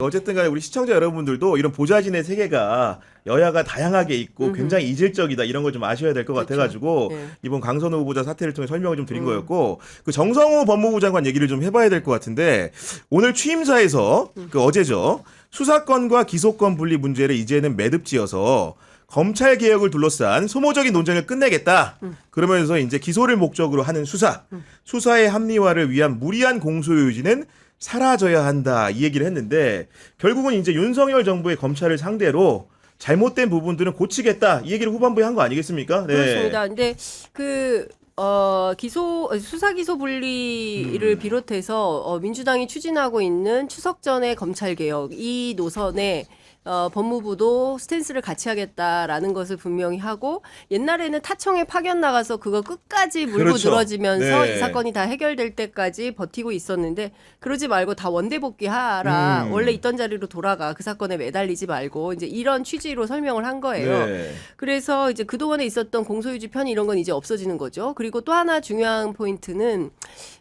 어쨌든 간에 우리 시청자 여러분들도 이런 보좌진의 세계가 여야가 다양하게 있고 굉장히 이질적이다 이런 걸 좀 아셔야 될 것 그렇죠. 같아가지고 예. 이번 강선우 후보자 사태를 통해 설명을 좀 드린 거였고 그 정성호 법무부 장관 얘기를 좀 해봐야 될 것 같은데 오늘 취임사에서 그 어제죠 수사권과 기소권 분리 문제를 이제는 매듭지어서 검찰 개혁을 둘러싼 소모적인 논쟁을 끝내겠다. 그러면서 이제 기소를 목적으로 하는 수사의 합리화를 위한 무리한 공소유지는 사라져야 한다 이 얘기를 했는데 결국은 이제 윤석열 정부의 검찰을 상대로 잘못된 부분들은 고치겠다 이 얘기를 후반부에 한 거 아니겠습니까? 네. 그렇습니다. 근데 수사 기소 분리를 비롯해서 민주당이 추진하고 있는 추석 전에 검찰 개혁 이 노선에 법무부도 스탠스를 같이 하겠다라는 것을 분명히 하고 옛날에는 타청에 파견 나가서 그거 끝까지 물고 그렇죠. 늘어지면서 네. 이 사건이 다 해결될 때까지 버티고 있었는데 그러지 말고 다 원대 복귀하라. 원래 있던 자리로 돌아가. 그 사건에 매달리지 말고 이제 이런 취지로 설명을 한 거예요. 네. 그래서 이제 그동안에 있었던 공소유지 편의 이런 건 이제 없어지는 거죠. 그리고 또 하나 중요한 포인트는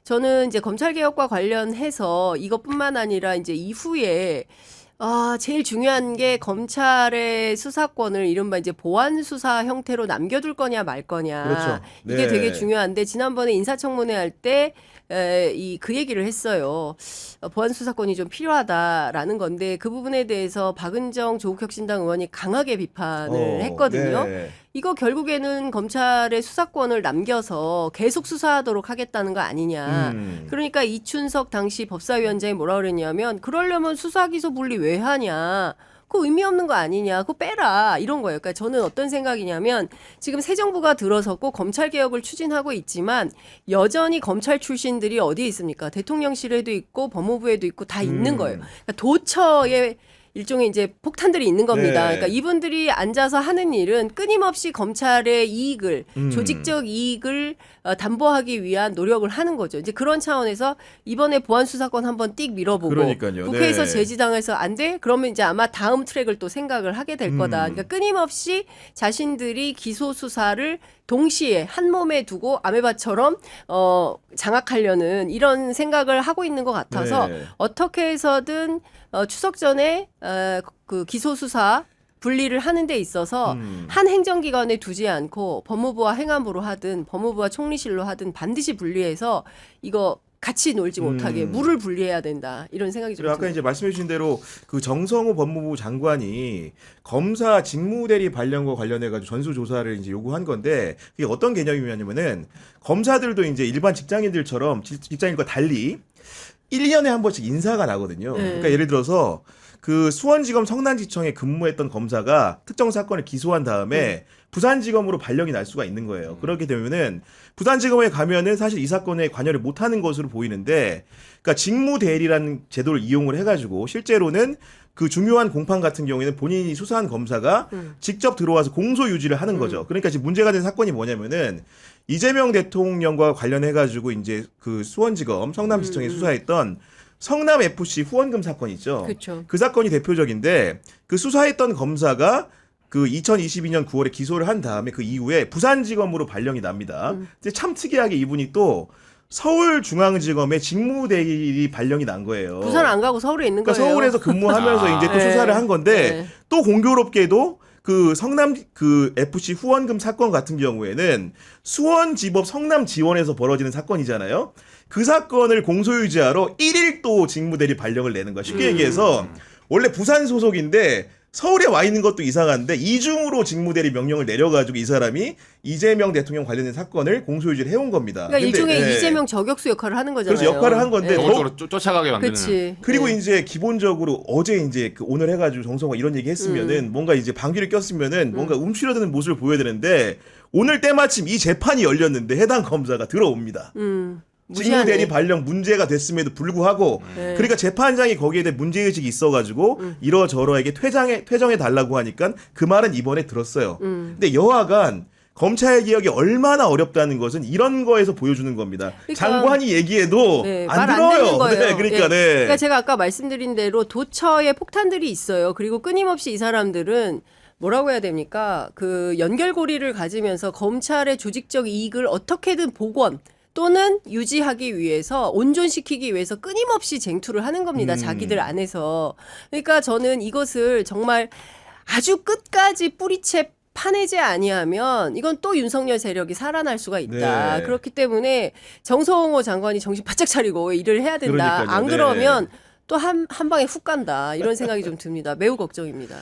저는 이제 검찰 개혁과 관련해서 이것뿐만 아니라 이제 이후에 제일 중요한 게 검찰의 수사권을 이른바 이제 보안 수사 형태로 남겨둘 거냐 말 거냐. 그렇죠. 이게 네. 되게 중요한데 지난번에 인사청문회 할 때 그 얘기를 했어요. 보안 수사권이 좀 필요하다라는 건데 그 부분에 대해서 박은정 조국혁신당 의원이 강하게 비판을 했거든요. 네. 이거 결국에는 검찰의 수사권을 남겨서 계속 수사하도록 하겠다는 거 아니냐. 그러니까 이춘석 당시 법사위원장이 뭐라 그랬냐면 그러려면 수사기소 분리 왜 하냐. 그거 의미 없는 거 아니냐. 그거 빼라. 이런 거예요. 그러니까 저는 어떤 생각이냐면 지금 새 정부가 들어섰고 검찰 개혁을 추진하고 있지만 여전히 검찰 출신들이 어디에 있습니까? 대통령실에도 있고 법무부에도 있고 다 있는 거예요. 그러니까 도처에 일종의 이제 폭탄들이 있는 겁니다. 네. 그러니까 이분들이 앉아서 하는 일은 끊임없이 검찰의 이익을 조직적 이익을 담보하기 위한 노력을 하는 거죠. 이제 그런 차원에서 이번에 보안 수사권 한번 띡 밀어보고 그러니까요. 국회에서 네. 제지당해서 안 돼? 그러면 이제 아마 다음 트랙을 또 생각을 하게 될 거다. 그러니까 끊임없이 자신들이 기소 수사를 동시에 한 몸에 두고 아메바처럼 장악하려는 이런 생각을 하고 있는 것 같아서 네. 어떻게 해서든 추석 전에 그 기소 수사 분리를 하는 데 있어서 한 행정기관에 두지 않고 법무부와 행안부로 하든 법무부와 총리실로 하든 반드시 분리해서 이거 같이 놀지 못하게 물을 분리해야 된다 이런 생각이 좀 그리고 아까 듭니다. 이제 말씀해주신 대로 그 정성호 법무부 장관이 검사 직무대리 발령과 관련해가지고 전수조사를 이제 요구한 건데 그게 어떤 개념이냐면은 검사들도 이제 일반 직장인들처럼 직장인과 달리 1년에 한 번씩 인사가 나거든요. 네. 그러니까 예를 들어서 그 수원지검 성남지청에 근무했던 검사가 특정 사건을 기소한 다음에 부산지검으로 발령이 날 수가 있는 거예요. 그렇게 되면은 부산지검에 가면은 사실 이 사건에 관여를 못하는 것으로 보이는데, 그러니까 직무대리라는 제도를 이용을 해가지고 실제로는 그 중요한 공판 같은 경우에는 본인이 수사한 검사가 직접 들어와서 공소 유지를 하는 거죠. 그러니까 지금 문제가 된 사건이 뭐냐면은 이재명 대통령과 관련해가지고 이제 그 수원지검 성남지청에 수사했던 성남 FC 후원금 사건 있죠. 그렇죠. 그 사건이 대표적인데 그 수사했던 검사가 그 2022년 9월에 기소를 한 다음에 그 이후에 부산지검으로 발령이 납니다. 근데 참 특이하게 이분이 또 서울중앙지검의 직무대리 발령이 난 거예요. 부산 안 가고 서울에 있는 그러니까 거예요. 서울에서 근무하면서 이제 또 네. 수사를 한 건데 네. 또 공교롭게도 그 성남 그 FC 후원금 사건 같은 경우에는 수원지법 성남지원에서 벌어지는 사건이잖아요. 그 사건을 공소유지하러 1일 또 직무대리 발령을 내는 거야. 쉽게 얘기해서 원래 부산 소속인데 서울에 와 있는 것도 이상한데 이중으로 직무대리 명령을 내려가지고 이 사람이 이재명 대통령 관련된 사건을 공소유지를 해온 겁니다. 그러니까 근데, 일종의 예. 이재명 저격수 역할을 하는 거잖아요. 그래서 역할을 한 건데 더욱 저쪽으로 쫓아가게 만드는. 그렇지. 그리고 네. 이제 기본적으로 어제 이제 그 오늘 해가지고 정성화 이런 얘기 했으면은 뭔가 이제 방귀를 꼈으면은 뭔가 움츠러드는 모습을 보여야 되는데 오늘 때마침 이 재판이 열렸는데 해당 검사가 들어옵니다. 무시하네. 직무대리 발령 문제가 됐음에도 불구하고 네. 그러니까 재판장이 거기에 대해 문제의식이 있어가지고 이러저러에게 퇴정해 달라고 하니까 그 말은 이번에 들었어요. 근데 여하간 검찰 개혁이 얼마나 어렵다는 것은 이런 거에서 보여주는 겁니다. 그러니까, 장관이 얘기해도 네, 안 말 들어요. 되는 거예요. 네, 그러니까 예. 네. 그러니까 제가 아까 말씀드린 대로 도처에 폭탄들이 있어요. 그리고 끊임없이 이 사람들은 뭐라고 해야 됩니까? 그 연결고리를 가지면서 검찰의 조직적 이익을 어떻게든 복원 또는 유지하기 위해서 온전시키기 위해서 끊임없이 쟁투를 하는 겁니다. 자기들 안에서. 그러니까 저는 이것을 정말 아주 끝까지 뿌리채 파내지 아니하면 이건 또 윤석열 세력이 살아날 수가 있다. 네. 그렇기 때문에 정성호 장관이 정신 바짝 차리고 일을 해야 된다. 그러니까요. 안 네. 그러면 또 한 방에 훅 간다. 이런 생각이 좀 듭니다. 매우 걱정입니다.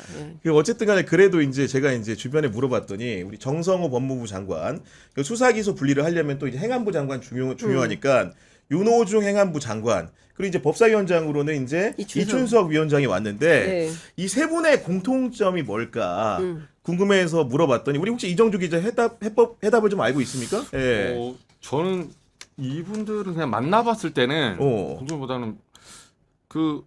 예. 어쨌든 간에 그래도 이제 제가 이제 주변에 물어봤더니 우리 정성호 법무부 장관 그 수사 기소 분리를 하려면 또 이제 행안부 장관 중요하니까 윤호중 행안부 장관 그리고 이제 법사위원장으로는 이제 이춘석 위원장이 왔는데 네. 이 세 분의 공통점이 뭘까 궁금해서 물어봤더니 우리 혹시 이정주 기자 해답을 좀 알고 있습니까? 예. 저는 이분들을 그냥 만나봤을 때는 어. 공정보다는 그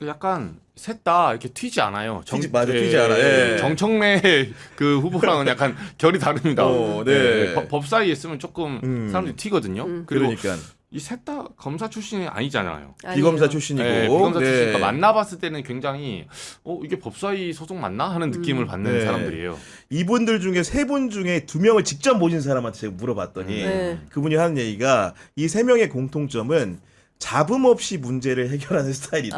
약간 셋 다 이렇게 튀지 않아요. 튀지 않아. 예. 정청래 그 후보랑은 약간 결이 다릅니다. 네. 법사위에 있으면 조금 사람들이 튀거든요. 그리고 그러니까 이 셋 다 검사 출신이 아니잖아요. 비검사 아니에요. 출신이고 네, 비검사 출신이니까 만나봤을 때는 굉장히 이게 법사위 소속 맞나 하는 느낌을 받는 네. 사람들이에요. 이분들 중에 세 분 중에 2명을 직접 모신 사람한테 제가 물어봤더니 네. 그분이 하는 얘기가 이 세 명의 공통점은 잡음 없이 문제를 해결하는 스타일이다.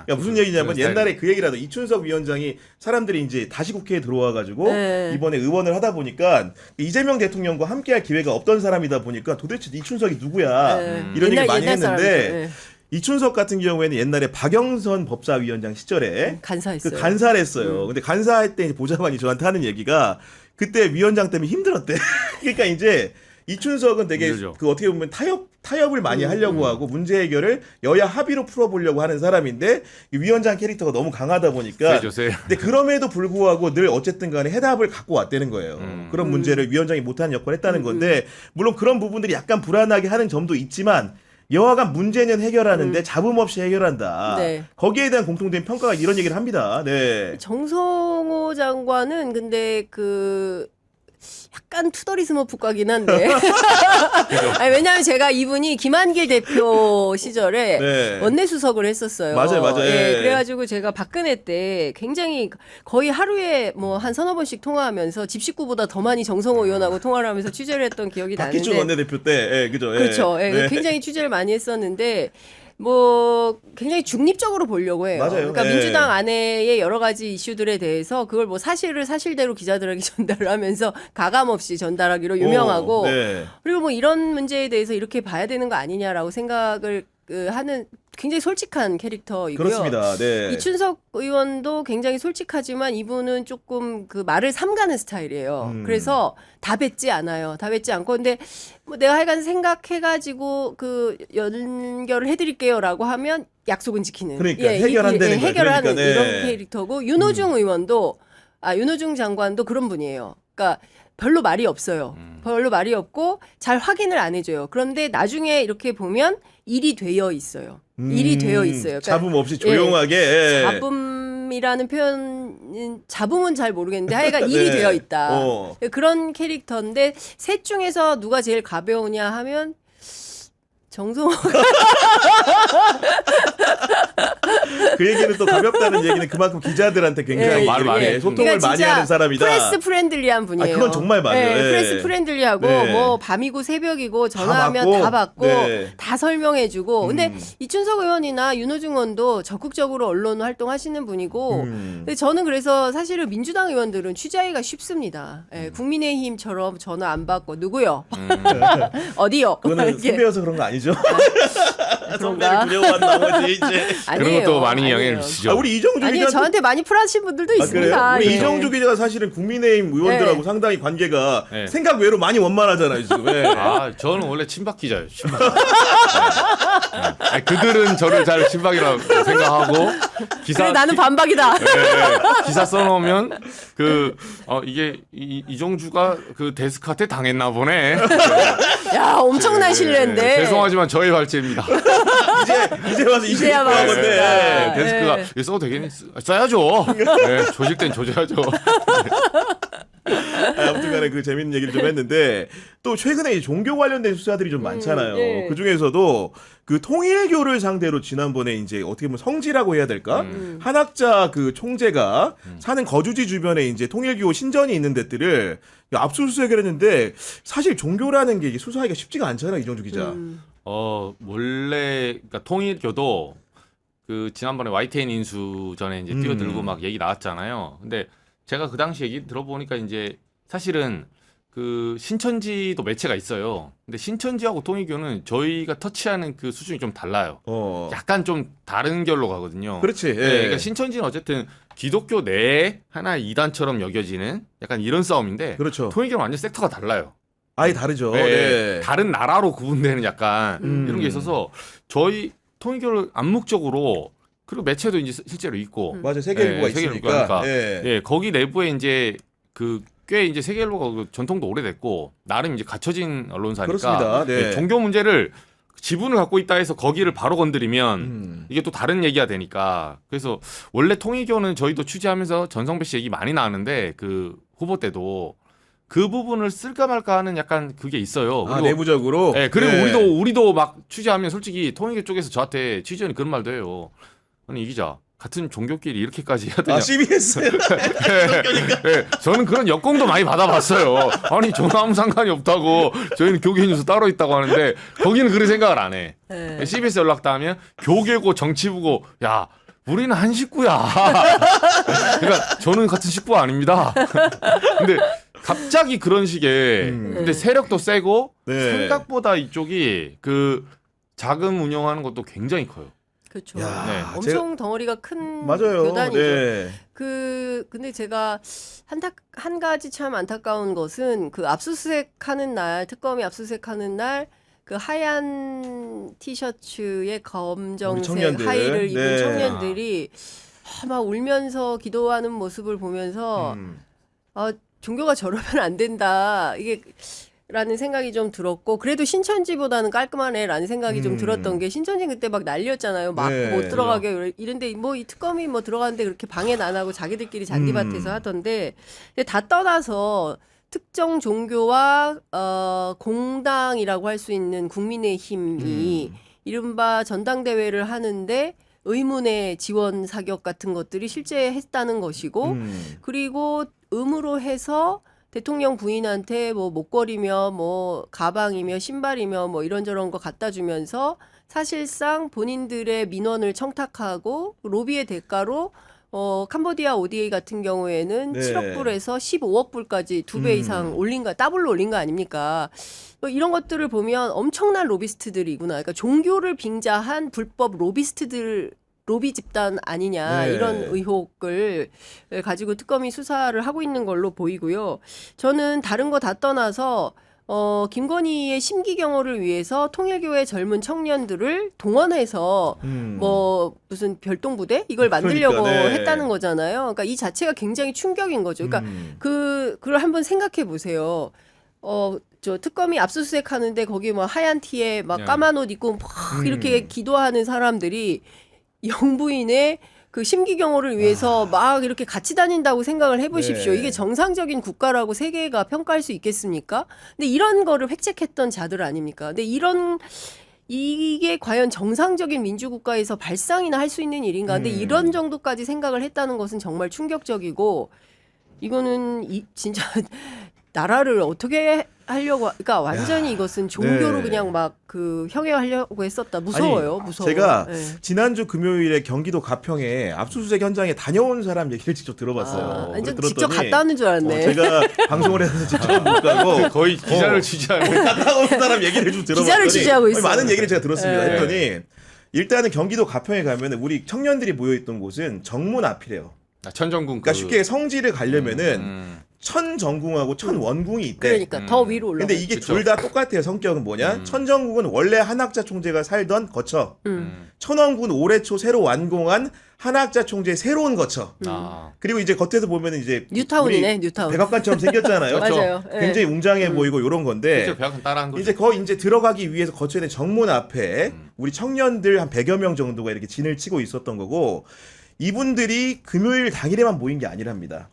그러니까 무슨 얘기냐면 그런 옛날에 그 얘기라도 이춘석 위원장이 사람들이 이제 다시 국회에 들어와가지고 네. 이번에 의원을 하다 보니까 이재명 대통령과 함께할 기회가 없던 사람이다 보니까 도대체 이춘석이 누구야 네. 이런 얘기 많이 옛날 했는데 사람이죠. 네. 이춘석 같은 경우에는 옛날에 박영선 법사위원장 시절에 간사했어요. 그 간사를 했어요. 근데 간사할 때 보좌관이 저한테 하는 얘기가 그때 위원장 때문에 힘들었대. 그러니까 이제 이춘석은 되게 힘들죠. 그 어떻게 보면 타협을 많이 하려고 하고 문제 해결을 여야 합의로 풀어보려고 하는 사람인데 이 위원장 캐릭터가 너무 강하다 보니까 세죠, 세. 근데 그럼에도 불구하고 늘 어쨌든 간에 해답을 갖고 왔다는 거예요. 그런 문제를 위원장이 못하는 역할을 했다는 건데 물론 그런 부분들이 약간 불안하게 하는 점도 있지만 여하간 문제는 해결하는데 잡음 없이 해결한다. 네. 거기에 대한 공통된 평가가 이런 얘기를 합니다. 네. 정성호 장관은 근데 그 약간 투덜이 스머프과긴 한데. 아니, 왜냐하면 제가 이분이 김한길 대표 시절에 네. 원내수석을 했었어요. 맞아요. 예, 예. 그래가지고 제가 박근혜 때 굉장히 거의 하루에 뭐 한 서너 번씩 통화하면서 집 식구보다 더 많이 정성호 의원하고 통화를 하면서 취재를 했던 기억이 박기춘 나는데. 원내대표 때, 예, 그죠? 예. 그렇죠. 예, 네. 굉장히 취재를 많이 했었는데 뭐 굉장히 중립적으로 보려고 해요. 맞아요. 그러니까 예. 민주당 안에의 여러 가지 이슈들에 대해서 그걸 뭐 사실을 사실대로 기자들에게 전달을 하면서 가감 없이 전달하기로 유명하고 네. 그리고 뭐 이런 문제에 대해서 이렇게 봐야 되는 거 아니냐라고 생각을 하는 굉장히 솔직한 캐릭터이고요. 그렇습니다. 네. 이춘석 의원도 굉장히 솔직하지만 이분은 조금 그 말을 삼가는 스타일이에요. 그래서 다 뱉지 않아요. 다 뱉지 않고 근데 뭐 내가 하여간 생각해가지고 그 연결을 해드릴게요라고 하면 약속은 지키는. 그러니까 해결한다는 거예요. 해결하는 그러니까, 네. 이런 캐릭터고 윤호중 의원도 윤호중 장관도 그런 분이에요. 그러니까 별로 말이 없어요. 별로 말이 없고 잘 확인을 안 해줘요. 그런데 나중에 이렇게 보면 일이 되어 있어요. 일이 되어 있어요. 그러니까 잡음 없이 조용하게. 예. 잡음이라는 표현은 잡음은 잘 모르겠는데 하여간 일이 네. 되어 있다. 어. 그런 캐릭터인데 셋 중에서 누가 제일 가벼우냐 하면 정성호가 그 얘기는 또 가볍다는 얘기는 그만큼 기자들한테 굉장히 예, 말 많이 이렇게 해. 소통을 그러니까 많이 진짜 하는 사람이다. 프레스 프렌들리한 분이에요. 그건 정말 맞아요. 네, 예. 프레스 프렌들리하고 네. 뭐 밤이고 새벽이고 전화하면 받고. 다 받고 네. 다 설명해주고. 근데 이춘석 의원이나 윤호중 의원도 적극적으로 언론 활동하시는 분이고. 근데 저는 그래서 사실은 민주당 의원들은 취재하기가 쉽습니다. 예, 국민의힘처럼 전화 안 받고 누구요? 어디요? 그거는 이렇게. 선배여서 그런 거 아니죠? 선배를 그런가? 두려워한 나머지 이제. 그런 아니에요. 것도 많이 영향을 아니에요. 미치죠. 우리 이정주 아니 기자 저한테 많이 풀하신 분들도 있습니다. 우리 예. 이정주 기자가 사실은 국민의힘 의원들하고 네. 상당히 관계가 네. 생각 외로 많이 원만하잖아요 지금. 예. 저는 원래 친박 기자예요. 친박. 아니, 그들은 저를 잘 친박이라고 생각하고 기사 그래 나는 반박이다. 기사 써놓으면 이게 이정주가 그 데스크한테 당했나 보네. 야 엄청난 신뢰인데. 죄송하지만 저의 발제입니다. 이제 와서 이제야 20분 와서. 건데. 네. 데스크가 이거 써도 되겠니? 써야죠. 네, 조질 땐 조져야죠. 아무튼간에 그 재밌는 얘기를 좀 했는데 또 최근에 이 종교 관련된 수사들이 좀 많잖아요. 예. 그 중에서도 그 통일교를 상대로 지난번에 이제 어떻게 보면 성지라고 해야 될까? 한학자 그 총재가 사는 거주지 주변에 이제 통일교 신전이 있는 데들을 압수수색을 했는데 사실 종교라는 게 이게 수사하기가 쉽지가 않잖아요, 이정주 기자. 원래 그러니까 통일교도 그 지난번에 YTN 인수 전에 이제 뛰어들고 막 얘기 나왔잖아요. 근데 제가 그 당시 얘기 들어보니까 이제 사실은 그 신천지도 매체가 있어요. 근데 신천지하고 통일교는 저희가 터치하는 그 수준이 좀 달라요. 약간 좀 다른 결로 가거든요. 그렇지. 예. 네, 그러니까 신천지는 어쨌든 기독교 내에 하나의 이단처럼 여겨지는 약간 이런 싸움인데 그렇죠. 통일교는 완전 섹터가 달라요. 아예 다르죠. 네, 네. 다른 나라로 구분되는 약간 이런 게 있어서 저희 통일교를 암묵적으로 그리고 매체도 이제 실제로 있고 맞아, 세계일보가 네, 세계일보 있으니까. 그러니까. 예. 예, 거기 내부에 이제 그 꽤 이제 세계일보가 그 전통도 오래됐고 나름 이제 갖춰진 언론사니까 그렇습니다. 네. 예, 종교 문제를 지분을 갖고 있다 해서 거기를 바로 건드리면 이게 또 다른 얘기가 되니까 그래서 원래 통일교는 저희도 취재하면서 전성배 씨 얘기 많이 나왔는데 그 후보 때도 그 부분을 쓸까 말까 하는 약간 그게 있어요. 아, 내부적으로. 예, 그리고 네. 우리도 막 취재하면 솔직히 통일교 쪽에서 저한테 취재원이 그런 말도 해요. 아니 이 기자 같은 종교끼리 이렇게까지 해야 되냐? 아, CBS. 네, 저는 그런 역공도 많이 받아봤어요. 아니 저는 아무 상관이 없다고 저희는 교계 뉴스 따로 있다고 하는데 거기는 그런 생각을 안 해. 네. CBS 연락 닿으면 교계고 정치부고 야 우리는 한 식구야. 그러니까 저는 같은 식구가 아닙니다. 근데 갑자기 그런 식의 근데 세력도 세고 네. 생각보다 이쪽이 그 자금 운영하는 것도 굉장히 커요. 그렇죠. 야, 네. 엄청 덩어리가 큰 맞아요. 교단이죠. 네. 근데 제가 한 가지 참 안타까운 것은 그 압수수색하는 날, 특검이 압수수색하는 날 그 하얀 티셔츠에 우리 검정색 청년들. 하의를 입은 네. 청년들이 막 울면서 기도하는 모습을 보면서 종교가 저러면 안 된다. 이게 라는 생각이 좀 들었고 그래도 신천지보다는 깔끔하네라는 생각이 좀 들었던 게 신천지 그때 막 난리였잖아요. 막 네. 못 들어가게 이런데 뭐 이 특검이 뭐 들어가는데 그렇게 방해는 안 하고 자기들끼리 잔디밭에서 하던데 근데 다 떠나서 특정 종교와 공당이라고 할 수 있는 국민의힘이 이른바 전당대회를 하는데 의문의 지원 사격 같은 것들이 실제 했다는 것이고 그리고 의무로 해서 대통령 부인한테 뭐 목걸이며 뭐 가방이며 신발이며 뭐 이런저런 거 갖다 주면서 사실상 본인들의 민원을 청탁하고 로비의 대가로 캄보디아 ODA 같은 경우에는 네. 7억 불에서 15억 불까지 2배 이상 올린 거 더블로 올린 거 아닙니까? 뭐 이런 것들을 보면 엄청난 로비스트들이구나. 그러니까 종교를 빙자한 불법 로비 집단 아니냐 네. 이런 의혹을 가지고 특검이 수사를 하고 있는 걸로 보이고요. 저는 다른 거 다 떠나서 김건희의 심기 경호를 위해서 통일교의 젊은 청년들을 동원해서 뭐 무슨 별동부대 이걸 만들려고 그러니까, 네. 했다는 거잖아요. 그러니까 이 자체가 굉장히 충격인 거죠. 그러니까 그걸 한번 생각해 보세요. 저 특검이 압수수색 하는데 거기 뭐 하얀 티에 막 네. 까만 옷 입고 막 이렇게 기도하는 사람들이 영부인의 그 심기 경호를 위해서 막 이렇게 같이 다닌다고 생각을 해보십시오. 네. 이게 정상적인 국가라고 세계가 평가할 수 있겠습니까? 근데 이런 거를 획책했던 자들 아닙니까? 근데 이게 과연 정상적인 민주국가에서 발상이나 할 수 있는 일인가? 근데 이런 정도까지 생각을 했다는 것은 정말 충격적이고 이거는 진짜 나라를 어떻게 하려고 그러니까 완전히 이것은 종교로 네. 그냥 막 그 형해하려고 했었다. 무서워요. 아니, 무서워. 제가 네. 지난주 금요일에 경기도 가평에 압수수색 현장에 다녀온 사람 얘기를 직접 들어봤어요. 완전 그랬더니 직접 갔다 오는 줄 알았네. 제가 방송을 해서 직접 못 가고 거의 기자를 취재하는 갔다 온 사람 얘기를 좀 들어봤더니 기자를 취재하고 있어요. 많은 얘기를 제가 들었습니다. 네. 했더니 일단은 경기도 가평에 가면 우리 청년들이 모여있던 곳은 정문 앞이래요. 천정궁 그러니까 쉽게 성지를 가려면은 천정궁하고 천원궁이 있대. 그러니까 더 위로 올라. 근데 이게 그쵸. 둘 다 똑같아요. 성격은 뭐냐? 천정궁은 원래 한학자 총재가 살던 거처. 천원궁은 올해 초 새로 완공한 한학자 총재의 새로운 거처. 그리고 이제 겉에서 보면은 이제 뉴타운이네, 우리 뉴타운. 백악관처럼 생겼잖아요. 맞아요. 예. 굉장히 웅장해 보이고 이런 건데 실제 배악관 따라한 거죠. 이제 거의 이제 들어가기 위해서 거쳐야 되는 정문 앞에 우리 청년들 한 100여 명 정도가 이렇게 진을 치고 있었던 거고 이분들이 금요일 당일에만 모인 게 아니랍니다.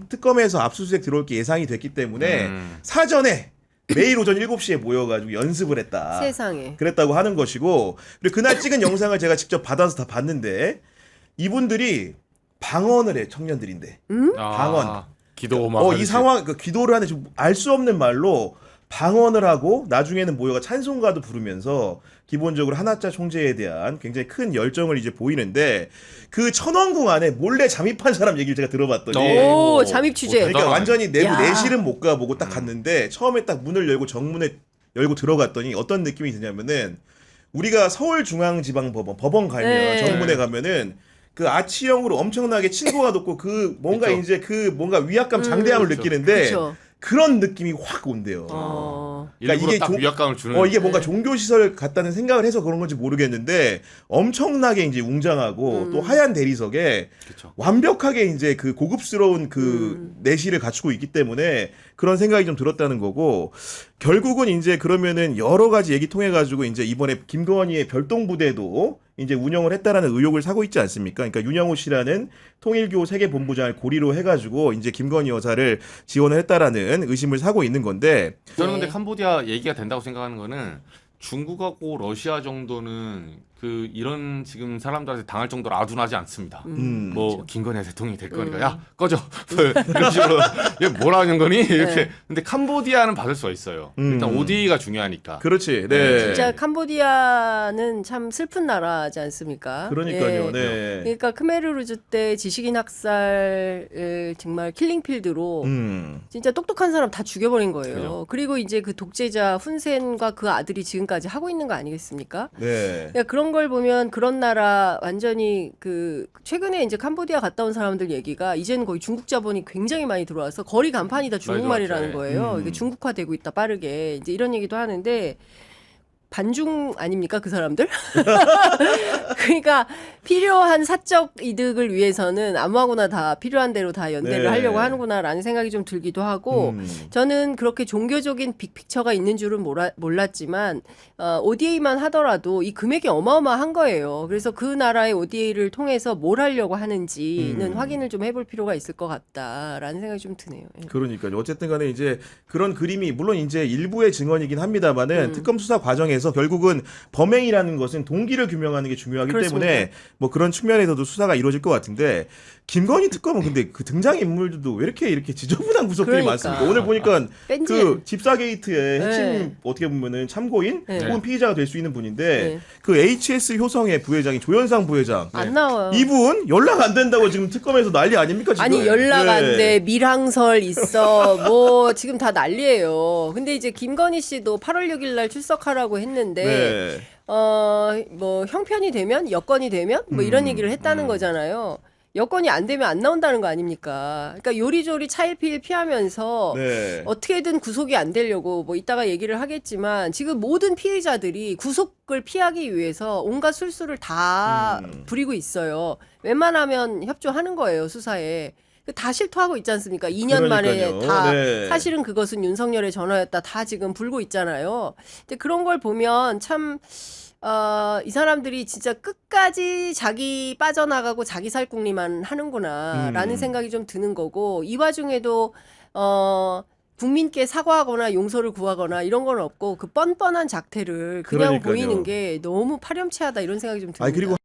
특검에서 압수수색 들어올 게 예상이 됐기 때문에 사전에 매일 오전 7시에 모여가지고 연습을 했다. 세상에. 그랬다고 하는 것이고, 그리고 그날 찍은 영상을 제가 직접 받아서 다 봤는데 이분들이 방언을 해, 청년들인데. 방언. 기도 막 이 상황, 그 기도를 하는데 좀 알 수 없는 말로 방언을 하고 나중에는 모여가 찬송가도 부르면서 기본적으로 한화자 총재에 대한 굉장히 큰 열정을 이제 보이는데 그 천원궁 안에 몰래 잠입한 사람 얘기를 제가 들어봤더니 오, 잠입 취재. 그러니까 완전히 내부 야. 내실은 못 가보고 딱 갔는데 처음에 딱 문을 열고 정문에 열고 들어갔더니 어떤 느낌이 드냐면은 우리가 서울중앙지방법원 법원 가면 네. 정문에 가면은 그 아치형으로 엄청나게 층고가 높고 그 뭔가 그쵸. 이제 그 뭔가 위압감 장대함을 그쵸. 느끼는데 그렇죠. 그런 느낌이 확 온대요. 일부러 그러니까 이게 딱 위압감을 주는. 이게 뭔가 종교 시설 같다는 생각을 해서 그런 건지 모르겠는데 엄청나게 이제 웅장하고 또 하얀 대리석에 그쵸. 완벽하게 이제 그 고급스러운 그 내실을 갖추고 있기 때문에 그런 생각이 좀 들었다는 거고 결국은 이제 그러면은 여러 가지 얘기 통해 가지고 이제 이번에 김건희의 별동 부대도 이제 운영을 했다라는 의혹을 사고 있지 않습니까? 그러니까 윤영호 씨라는 통일교 세계본부장을 고리로 해가지고 이제 김건희 여사를 지원을 했다라는 의심을 사고 있는 건데 저는 네. 근데 캄보디아 얘기가 된다고 생각하는 거는 중국하고 러시아 정도는 그 이런 지금 사람들한테 당할 정도로 아둔하지 않습니다. 뭐 김건희 대통령이 될 거니까 야 꺼져 이런 식으로 얘 뭐라는 거니 이렇게. 네. 근데 캄보디아는 받을 수가 있어요. 일단 ODA가 중요하니까. 그렇지. 네. 진짜 캄보디아는 참 슬픈 나라지 않습니까? 그러니까요. 예. 네. 그러니까 크메르루즈 때 지식인 학살을 정말 킬링필드로 진짜 똑똑한 사람 다 죽여버린 거예요. 그죠. 그리고 이제 그 독재자 훈센과 그 아들이 지금까지 하고 있는 거 아니겠습니까? 네. 그러니까 그런 걸 보면 그런 나라 완전히 그 최근에 이제 캄보디아 갔다 온 사람들 얘기가 이제는 거의 중국 자본이 굉장히 많이 들어와서 거리 간판이 다 중국말이라는 맞아요. 거예요. 이게 중국화되고 있다 빠르게 이제 이런 얘기도 하는데 반중 아닙니까 그 사람들? 그러니까 필요한 사적 이득을 위해서는 아무하고나 다 필요한 대로 다 연대를 네. 하려고 하는구나라는 생각이 좀 들기도 하고 저는 그렇게 종교적인 빅픽처가 있는 줄은 몰랐지만 ODA만 하더라도 이 금액이 어마어마한 거예요. 그래서 그 나라의 ODA를 통해서 뭘 하려고 하는지는 확인을 좀 해볼 필요가 있을 것 같다라는 생각이 좀 드네요. 예. 그러니까요. 어쨌든 간에 이제 그런 그림이 물론 이제 일부의 증언이긴 합니다만은 특검 수사 과정에서 결국은 범행이라는 것은 동기를 규명하는 게 중요하기 그렇습니다. 때문에 뭐 그런 측면에서도 수사가 이루어질 것 같은데 김건희 특검은 근데 그 등장 인물들도 왜 이렇게 지저분한 구석들이 그러니까. 많습니까? 오늘 보니까 뺀질. 그 집사 게이트의 핵심 네. 어떻게 보면은 참고인 네. 혹은 피의자가 될 수 있는 분인데 네. 그 HS 효성의 부회장이 조현상 부회장 안 나와요. 이분 연락 안 된다고 지금 특검에서 난리 아닙니까 지금? 아니 연락 네. 안 돼, 밀항설 있어, 뭐 지금 다 난리예요. 근데 이제 김건희 씨도 8월 6일 날 출석하라고 했는데 네. 뭐 형편이 되면 여건이 되면 뭐 이런 얘기를 했다는 거잖아요. 여건이 안 되면 안 나온다는 거 아닙니까? 그러니까 요리조리 차일피일 피하면서 네. 어떻게든 구속이 안 되려고 뭐 이따가 얘기를 하겠지만 지금 모든 피해자들이 구속을 피하기 위해서 온갖 술수를 다 부리고 있어요. 웬만하면 협조하는 거예요, 수사에. 다 실토하고 있지 않습니까? 2년 만에 그러니까요. 다 네. 사실은 그것은 윤석열의 전화였다. 다 지금 불고 있잖아요. 근데 그런 걸 보면 참 이 사람들이 진짜 끝까지 자기 빠져나가고 자기 살궁리만 하는구나라는 생각이 좀 드는 거고 이 와중에도 국민께 사과하거나 용서를 구하거나 이런 건 없고 그 뻔뻔한 작태를 그냥 그러니까요. 보이는 게 너무 파렴치하다 이런 생각이 좀 듭니다. 그리고